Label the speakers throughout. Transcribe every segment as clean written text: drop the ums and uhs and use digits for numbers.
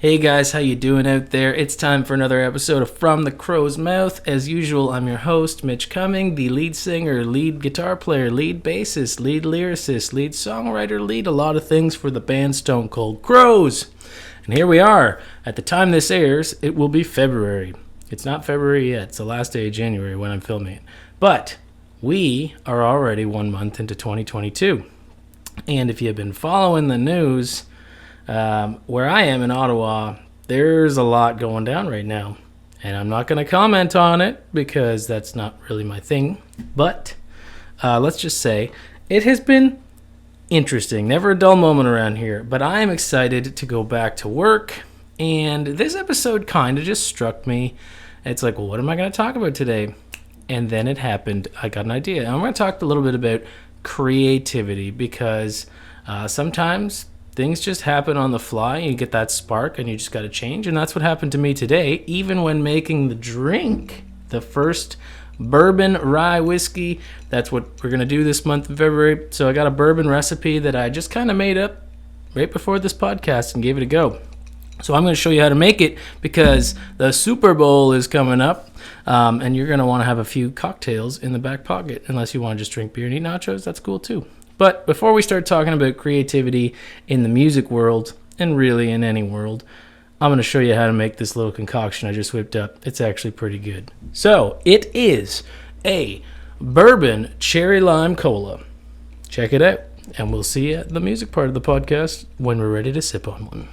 Speaker 1: Hey guys, how you doing out there? It's time for another episode of From the Crow's Mouth. As usual, I'm your host, Mitch Cumming, the lead singer, lead guitar player, lead bassist, lead lyricist, lead songwriter, lead a lot of things for the band Stone Cold Crows. And here we are. At the time this airs, it will be February. It's not February yet. It's the last day of January when I'm filming it. But we are already 1 month into 2022. And if you've been following the news, where I am in Ottawa, there's a lot going down right now. And I'm not going to comment on it because that's not really my thing. But let's just say it has been interesting. Never a dull moment around here. But I am excited to go back to work. And this episode kind of just struck me. It's like, well, what am I going to talk about today? And then it happened. I got an idea. I'm going to talk a little bit about creativity because sometimes things just happen on the fly. You get that spark and you just got to change. And that's what happened to me today, even when making the drink, the first bourbon rye whiskey. That's what we're going to do this month of February. So I got a bourbon recipe that I just kind of made up right before this podcast and gave it a go. So I'm going to show you how to make it because the Super Bowl is coming up. And you're going to want to have a few cocktails in the back pocket. Unless you want to just drink beer and eat nachos, that's cool too. But before we start talking about creativity in the music world, and really in any world, I'm going to show you how to make this little concoction I just whipped up. It's actually pretty good. So it is a bourbon cherry lime cola. Check it out. And we'll see you at the music part of the podcast when we're ready to sip on one.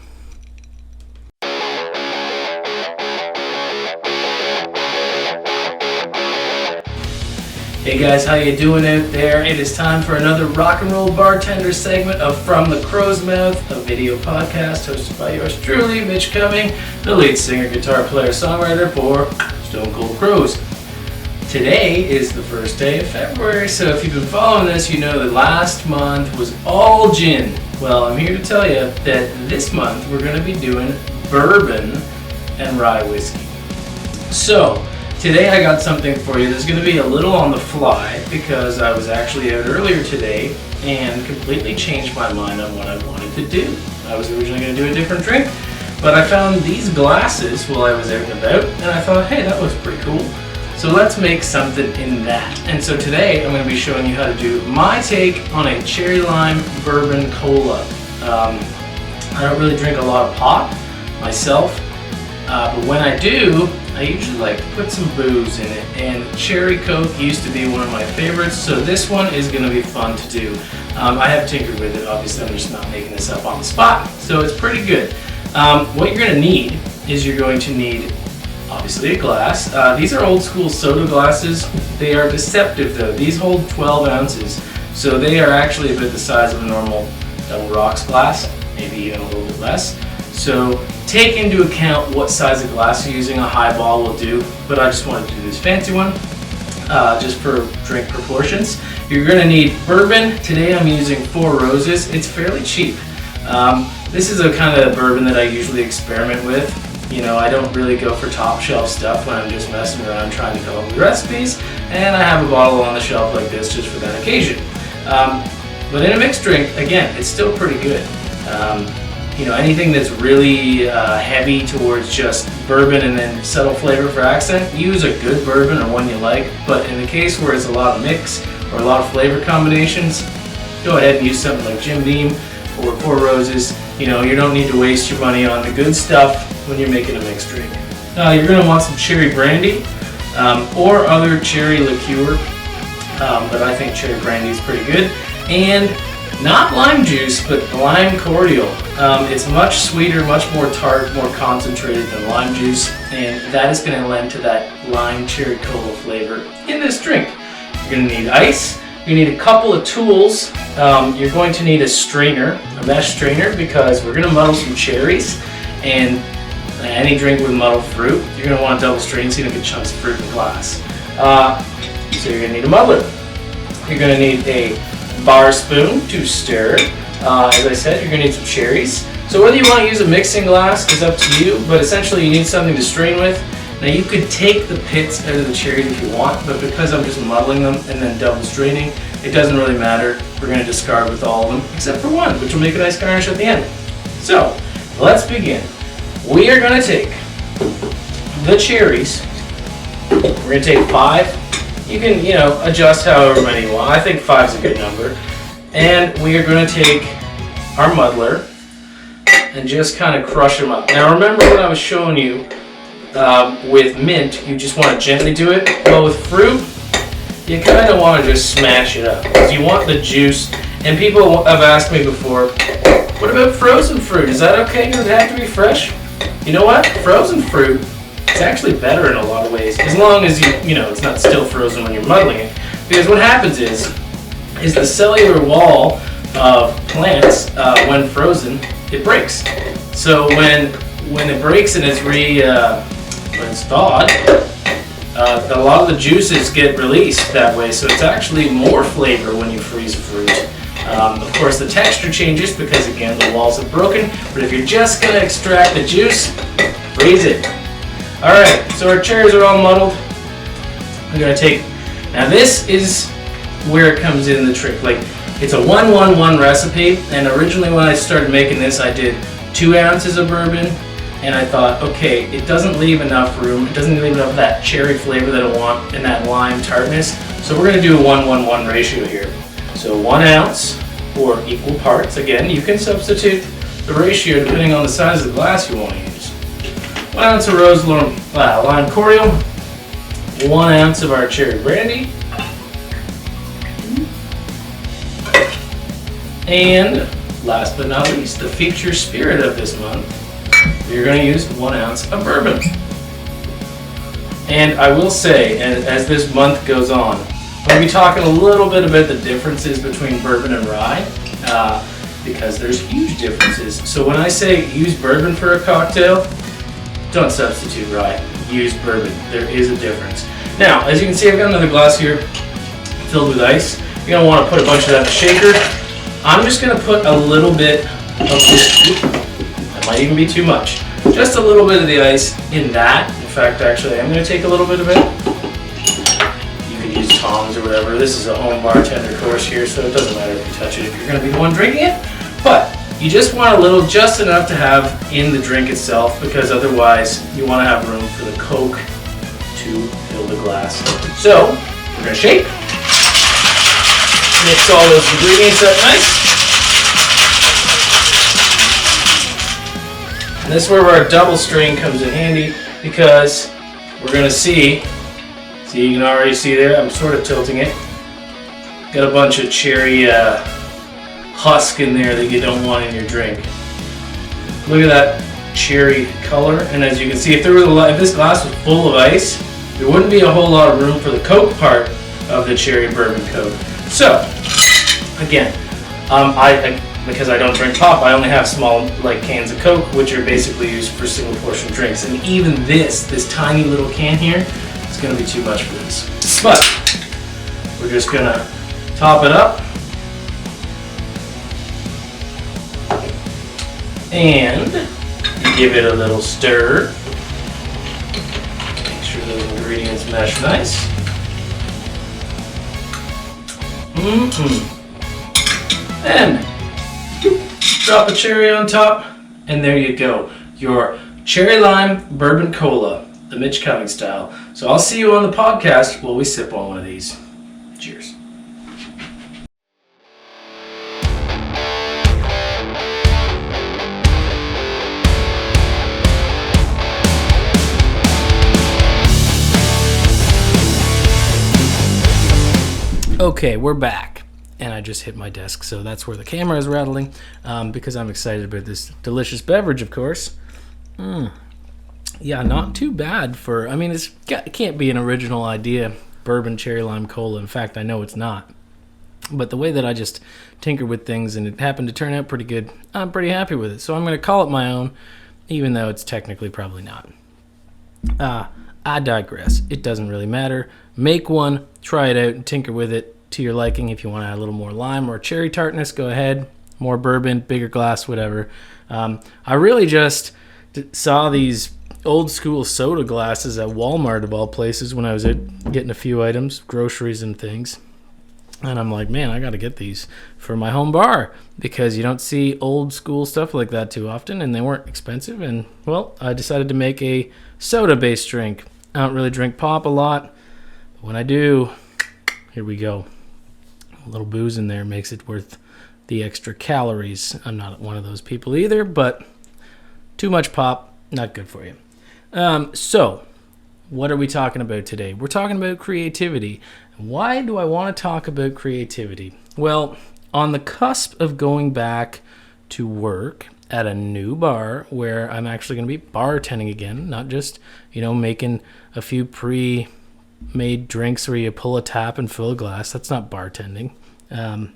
Speaker 1: Hey guys, how you doing out there? It is time for another rock and roll bartender segment of From the Crow's Mouth, a video podcast hosted by yours truly, Mitch Cumming, the lead singer, guitar player, songwriter for Stone Cold Crows. Today is the first day of February, so if you've been following this, you know that last month was all gin. Well, I'm here to tell you that this month we're going to be doing bourbon and rye whiskey. So, today I got something for you that's going to be a little on the fly because I was actually out earlier today and completely changed my mind on what I wanted to do. I was originally going to do a different drink, but I found these glasses while I was out and about and I thought, hey, that was pretty cool. So let's make something in that. And so today I'm going to be showing you how to do my take on a Cherry Lime Bourbon Cola. I don't really drink a lot of pop myself, but when I do, I usually like to put some booze in it, and Cherry Coke used to be one of my favorites, so this one is going to be fun to do. I have tinkered with it, obviously I'm just not making this up on the spot, so it's pretty good. What you're going to need is you're going to need, obviously, a glass. These are old school soda glasses. They are deceptive though. These hold 12 ounces, so they are actually about the size of a normal double rocks glass, maybe even a little bit less. So take into account what size of glass you're using. A highball will do, but I just wanted to do this fancy one just for drink proportions. You're going to need bourbon. Today I'm using Four Roses. It's fairly cheap. This is a kind of bourbon that I usually experiment with. You know, I don't really go for top shelf stuff when I'm just messing around trying to come up with recipes, and I have a bottle on the shelf like this just for that occasion. But in a mixed drink, again, it's still pretty good. You know, anything that's really heavy towards just bourbon and then subtle flavor for accent, use a good bourbon or one you like. But in the case where it's a lot of mix or a lot of flavor combinations, go ahead and use something like Jim Beam or Four Roses. You know, you don't need to waste your money on the good stuff when you're making a mixed drink. You're going to want some cherry brandy or other cherry liqueur, but I think cherry brandy is pretty good. And not lime juice, but lime cordial. It's much sweeter, much more tart, more concentrated than lime juice, and that is going to lend to that lime cherry cola flavor in this drink. You're going to need ice. You need a couple of tools. You're going to need a strainer, a mesh strainer, because we're going to muddle some cherries, and any drink with muddled fruit, you're going to want to double strain so you don't get chunks of fruit in the glass. So you're going to need a muddler. You're going to need a bar spoon to stir. As I said, you're going to need some cherries. So whether you want to use a mixing glass is up to you, but essentially you need something to strain with. Now you could take the pits out of the cherries if you want, but because I'm just muddling them and then double straining, it doesn't really matter. We're going to discard with all of them, except for one, which will make a nice garnish at the end. So, let's begin. we are going to take the cherries. We're going to take 5. You can, adjust however many you want. I think 5 is a good number. And we are going to take our muddler and just kind of crush them up. Now remember what I was showing you with mint, you just want to gently do it. Well, with fruit, you kind of want to just smash it up because you want the juice. And people have asked me before, what about frozen fruit? Is that okay? Does it have to be fresh? You know what? Frozen fruit is actually better in a lot of ways, as long as it's not still frozen when you're muddling it. Because what happens is the cellular wall of plants, when frozen, it breaks. So when it breaks and it's when it's thawed, a lot of the juices get released that way. So it's actually more flavor when you freeze fruit. Of course, the texture changes because, again, the walls have broken. But if you're just going to extract the juice, freeze it. All right, so our cherries are all muddled. I'm going to take... Now, this is where it comes in the trick. Like, it's a 1-1-1 recipe. And originally when I started making this, I did 2 ounces of bourbon. And I thought, okay, it doesn't leave enough room. It doesn't leave enough of that cherry flavor that I want and that lime tartness. So we're going to do a 1-1-1 ratio here. So 1 ounce or equal parts. Again, you can substitute the ratio depending on the size of the glass you want to use. 1 ounce of rose lime cordial. 1 ounce of our cherry brandy. And last but not least, the feature spirit of this month, you're going to use 1 ounce of bourbon. And I will say, as this month goes on, I'm going to be talking a little bit about the differences between bourbon and rye, because there's huge differences. So when I say use bourbon for a cocktail, don't substitute rye, use bourbon. There is a difference. Now, as you can see, I've got another glass here filled with ice. You're going to want to put a bunch of that in a shaker. I'm just going to put a little bit of this, that might even be too much, just a little bit of the ice in that. In fact, actually, I'm going to take a little bit of it. Tongs or whatever. This is a home bartender course here, so it doesn't matter if you touch it if you're going to be the one drinking it. But you just want a little, just enough to have in the drink itself, because otherwise you want to have room for the Coke to fill the glass. So we're going to shake, mix all those ingredients up nice. And this is where our double strain comes in handy, because we're going to see you can already see there, I'm sort of tilting it. Got a bunch of cherry husk in there that you don't want in your drink. Look at that cherry color, and as you can see, if this glass was full of ice, there wouldn't be a whole lot of room for the Coke part of the cherry bourbon Coke. So, again, because I don't drink pop, I only have small cans of Coke, which are basically used for single portion drinks. And even this tiny little can here, it's going to be too much for this. But we're just going to top it up and give it a little stir. Make sure those ingredients mesh nice. And drop a cherry on top, and there you go. Your Cherry Lime Bourbon Cola, the Mitch Cummings style. So I'll see you on the podcast while we sip on one of these. Cheers. Okay, we're back. And I just hit my desk, so that's where the camera is rattling, because I'm excited about this delicious beverage, of course. Yeah, not too bad for, it can't be an original idea, bourbon cherry lime cola. In fact, I know it's not. But the way that I just tinker with things and it happened to turn out pretty good, I'm pretty happy with it. So I'm going to call it my own, even though it's technically probably not. I digress. It doesn't really matter. Make one, try it out, and tinker with it to your liking. If you want to add a little more lime or cherry tartness, go ahead. More bourbon, bigger glass, whatever. I really just saw these old school soda glasses at Walmart of all places when I was getting a few items, groceries and things. And I'm like, man, I got to get these for my home bar because you don't see old school stuff like that too often, and they weren't expensive. And, well, I decided to make a soda-based drink. I don't really drink pop a lot, but when I do, here we go. A little booze in there makes it worth the extra calories. I'm not one of those people either, but too much pop, not good for you. So, what are we talking about today? We're talking about creativity. Why do I want to talk about creativity? Well, on the cusp of going back to work at a new bar where I'm actually going to be bartending again, not just, making a few pre-made drinks where you pull a tap and fill a glass. That's not bartending. I'm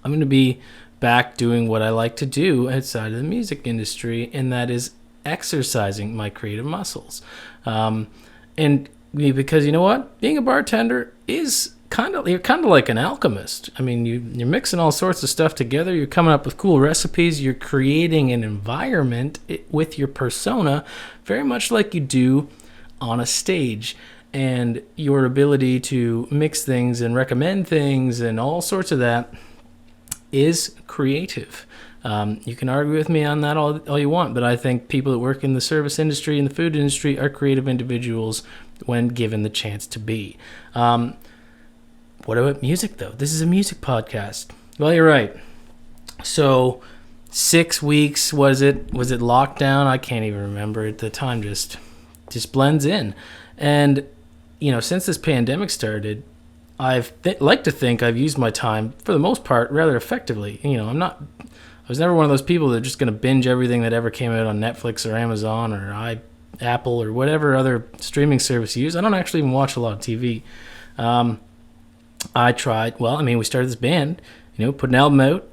Speaker 1: going to be back doing what I like to do outside of the music industry, and that is exercising my creative muscles. And because you know what? Being a bartender is you're kind of like an alchemist. I mean, you're mixing all sorts of stuff together. You're coming up with cool recipes. You're creating an environment with your persona, very much like you do on a stage. And your ability to mix things and recommend things and all sorts of that is creative. You can argue with me on that all you want, but I think people that work in the service industry and the food industry are creative individuals when given the chance to be. What about music, though? This is a music podcast. Well, you're right. So 6 weeks, was it lockdown? I can't even remember. The time just blends in. And, since this pandemic started, I've like to think I've used my time, for the most part, rather effectively. I was never one of those people that are just going to binge everything that ever came out on Netflix or Amazon or Apple or whatever other streaming service you use. I don't actually even watch a lot of TV. I tried, we started this band, put an album out,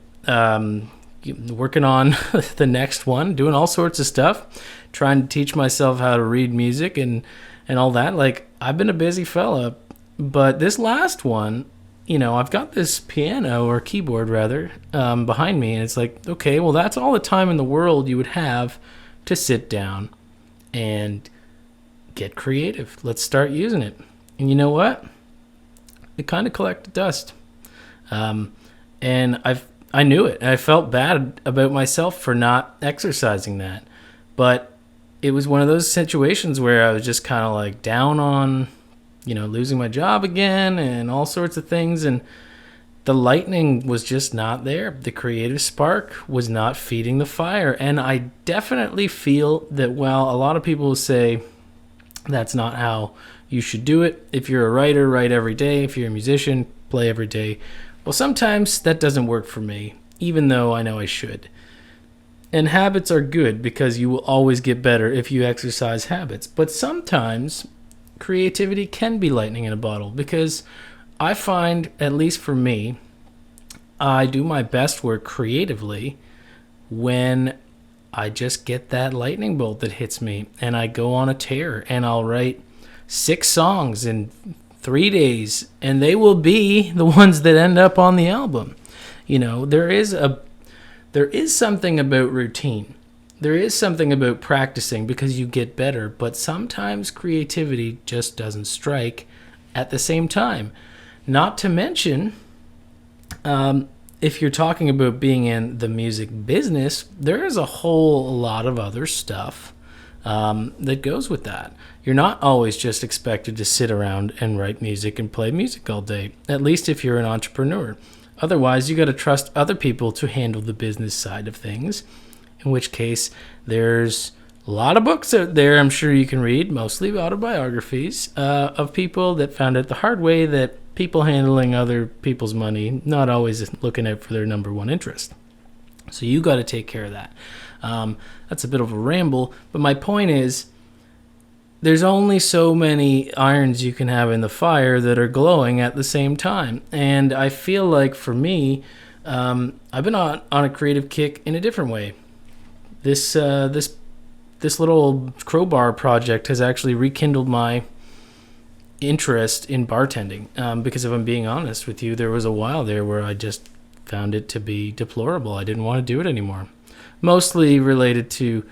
Speaker 1: working on the next one, doing all sorts of stuff, trying to teach myself how to read music and all that. Like, I've been a busy fella, but this last one, I've got this piano or keyboard rather, behind me, and it's like, okay, well, that's all the time in the world you would have to sit down and get creative. Let's start using it. And you know what? It kind of collected dust. And I knew it. And I felt bad about myself for not exercising that. But it was one of those situations where I was just kind of like down on, losing my job again and all sorts of things. And the lightning was just not there. The creative spark was not feeding the fire. And I definitely feel that while a lot of people say that's not how you should do it. If you're a writer, write every day. If you're a musician, play every day. Well, sometimes that doesn't work for me, even though I know I should. And habits are good because you will always get better if you exercise habits. But sometimes creativity can be lightning in a bottle because I find, at least for me, I do my best work creatively when I just get that lightning bolt that hits me and I go on a tear and I'll write 6 songs in 3 days, and they will be the ones that end up on the album. There is something about routine. There is something about practicing because you get better, but sometimes creativity just doesn't strike at the same time. Not to mention, if you're talking about being in the music business, there is a whole lot of other stuff that goes with that. You're not always just expected to sit around and write music and play music all day, at least if you're an entrepreneur. Otherwise, you got to trust other people to handle the business side of things, in which case there's a lot of books out there I'm sure you can read, mostly autobiographies, of people that found out the hard way that people handling other people's money, not always looking out for their number one interest. So you got to take care of that. That's a bit of a ramble, but my point is there's only so many irons you can have in the fire that are glowing at the same time. And I feel like for me, I've been on a creative kick in a different way. This little crowbar project has actually rekindled my interest in bartending. Because if I'm being honest with you, there was a while there where I just found it to be deplorable. I didn't want to do it anymore. Mostly related to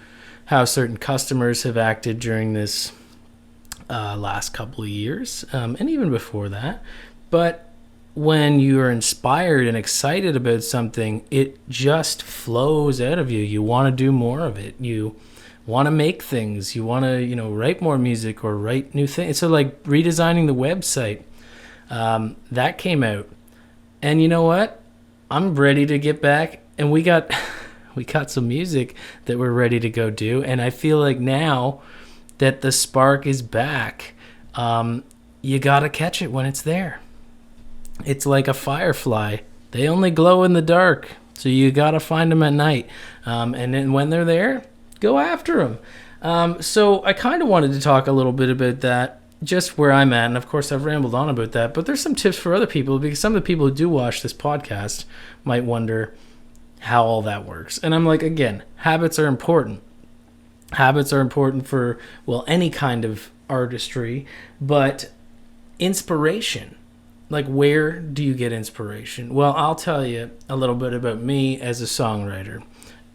Speaker 1: how certain customers have acted during this last couple of years, and even before that. But when you're inspired and excited about something, it just flows out of you. You want to do more of it. You want to make things. You want to, write more music or write new things. So like redesigning the website, that came out. And you know what? I'm ready to get back. And we got some music that we're ready to go do. And I feel like now that the spark is back, you got to catch it when it's there. It's like a firefly. They only glow in the dark. So you got to find them at night. And then when they're there, go after them. So I kind of wanted to talk a little bit about that, just where I'm at. And of course, I've rambled on about that. But there's some tips for other people, because some of the people who do watch this podcast might wonder how all that works. And I'm like, again, habits are important. Habits are important for, any kind of artistry. But inspiration. Like, where do you get inspiration? Well, I'll tell you a little bit about me as a songwriter.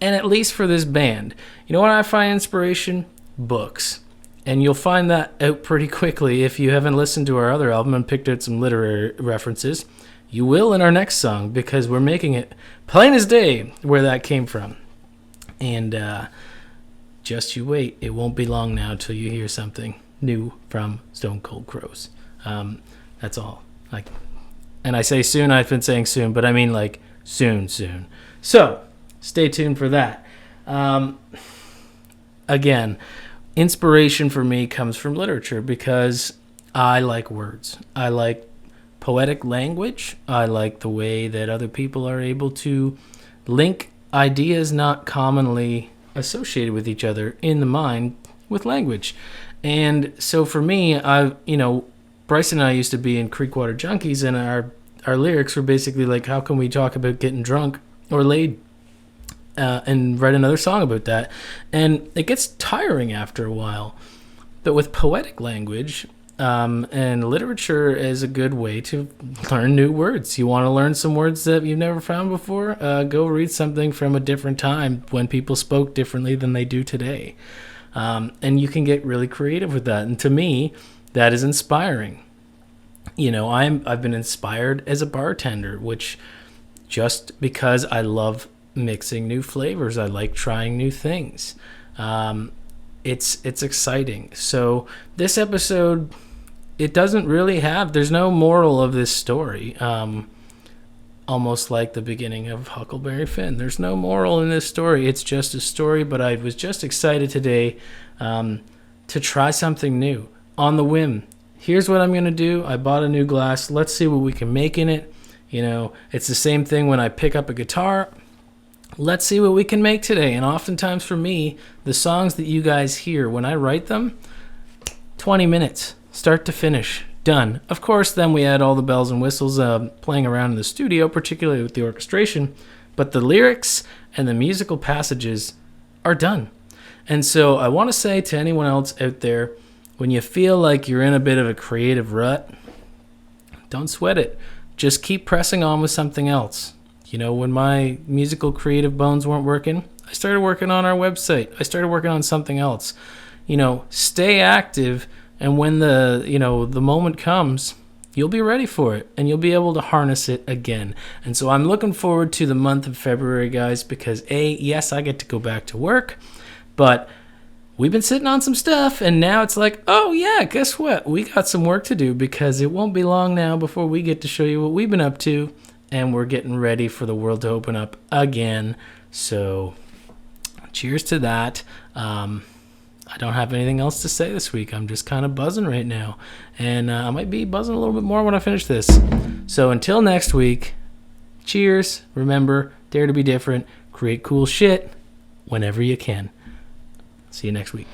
Speaker 1: And at least for this band. You know what I find inspiration? Books. And you'll find that out pretty quickly if you haven't listened to our other album and picked out some literary references. You will in our next song, because we're making it plain as day where that came from. And just you wait. It won't be long now till you hear something new from Stone Cold Crows. That's all. And I say soon, I've been saying soon, but I mean like soon. So stay tuned for that. Again, inspiration for me comes from literature, because I like words. I like poetic language. I like the way that other people are able to link ideas not commonly associated with each other in the mind with language. And so for me, Bryce and I used to be in Creekwater Junkies, and our lyrics were basically like, how can we talk about getting drunk or laid and write another song about that? And it gets tiring after a while. But with poetic language and literature is a good way to learn new words. You want to learn some words that you've never found before? Go read something from a different time when people spoke differently than they do today. And you can get really creative with that. And to me, that is inspiring. I've been inspired as a bartender, which just because I love mixing new flavors. I like trying new things. It's exciting. So this episode, it doesn't really there's no moral of this story. Almost like the beginning of Huckleberry Finn. There's no moral in this story. It's just a story, but I was just excited today to try something new on the whim. Here's what I'm going to do. I bought a new glass. Let's see what we can make in it. It's the same thing when I pick up a guitar. Let's see what we can make today. And oftentimes for me, the songs that you guys hear, when I write them, 20 minutes, start to finish, done. Of course, then we add all the bells and whistles playing around in the studio, particularly with the orchestration. But the lyrics and the musical passages are done. And so I want to say to anyone else out there, when you feel like you're in a bit of a creative rut, don't sweat it. Just keep pressing on with something else. When my musical creative bones weren't working, I started working on our website. I started working on something else. Stay active, and when the moment comes, you'll be ready for it, and you'll be able to harness it again. And so I'm looking forward to the month of February, guys, because yes, I get to go back to work, but we've been sitting on some stuff, and now it's like, oh yeah, guess what? We got some work to do, because it won't be long now before we get to show you what we've been up to, and we're getting ready for the world to open up again. So cheers to that. I don't have anything else to say this week. I'm just kind of buzzing right now, and I might be buzzing a little bit more when I finish this. So until next week, cheers. Remember, dare to be different. Create cool shit whenever you can. See you next week.